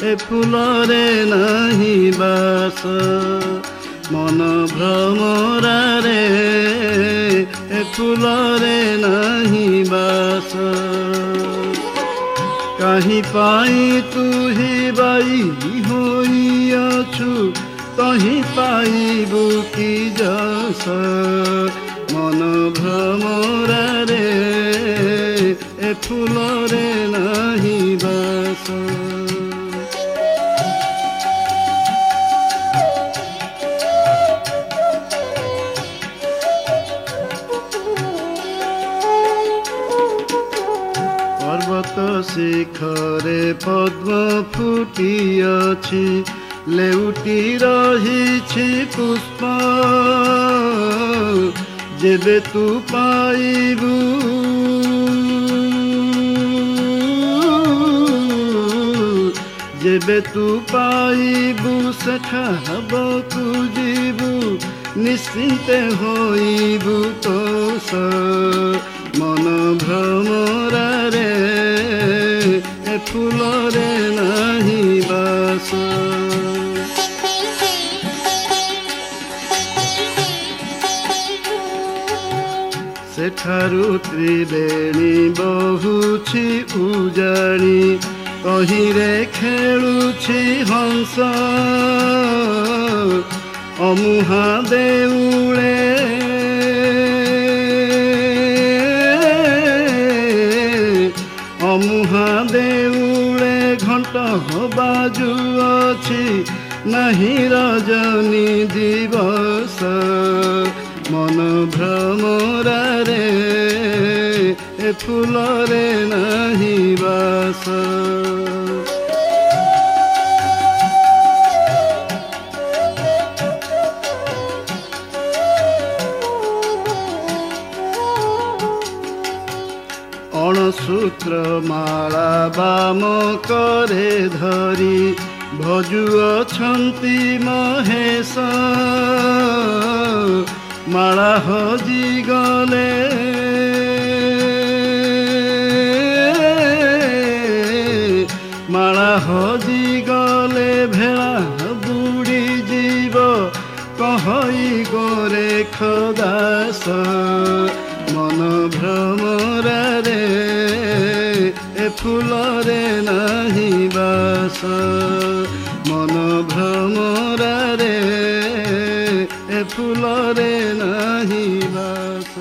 ଏ ଫୁଲରେ ନାହିଁ ବାସ। ମନ ଭ୍ରମରାରେ ଏ ଫୁଲରେ ନାହିଁ ବାସ। କାହିଁ ପାଇଁ ତୁହି ବାଇ ହୋଇଅଛୁ ତହିଁ ପାଇବୁ କି ଯଶ। ମନ ଭ୍ରମରାରେ ଏ ଫୁଲରେ ନାହିଁ ବାସ। ପର୍ବତ ଶିଖରେ ପଦ୍ମ ଫୁଟିଅଛି ଲେଉଟି ରହିଛି ପୁଷ୍ପ। ଯେବେ ତୁ ପାଇବୁ ଯେବେ ତୁ ପାଇବୁ ସେଠାକୁ ଯିବୁ ନିଶ୍ଚିନ୍ତେ ହୋଇବୁ ତୋଷ। ମନ ଭ୍ରମରାରେ ଏ ଫୁଲରେ ନାହିଁ ବାସ। ସେଠାରୁ ତ୍ରିବେଣୀ ବହୁଛି ଉଜାଣି ତହିଁରେ ଖେଳୁଛି ହଂସ। ଅମୁହା ଦେଉଳେ ଅମୁହା ଦେଉଳେ ଘଣ୍ଟ ବାଜୁଅଛି ନାହିଁ ରଜନୀ ଦିବସ। ମନ ଭ୍ରମରାରେ ଏ ଫୁଲରେ ନାହିଁ ବାସ। ଅଣସୂତ୍ର ମାଳା ବାମ କରେ ଧରି ଭଜୁଅଛନ୍ତି ମହେଶ। ମାଳା ହଜିଗଲେ ମାଳା ହଜିଗଲେ ଭେଳା ବୁଡ଼ିଯିବ କହଇ ଗୋରେଖ ଦାସ। ମନ ଭ୍ରମରାରେ ଏ ଫୁଲରେ ନାହିଁ ବାସ। ମନ ଭ୍ରମରାରେ ଏ ଫୁଲରେ ନାହିଁ ବାସ।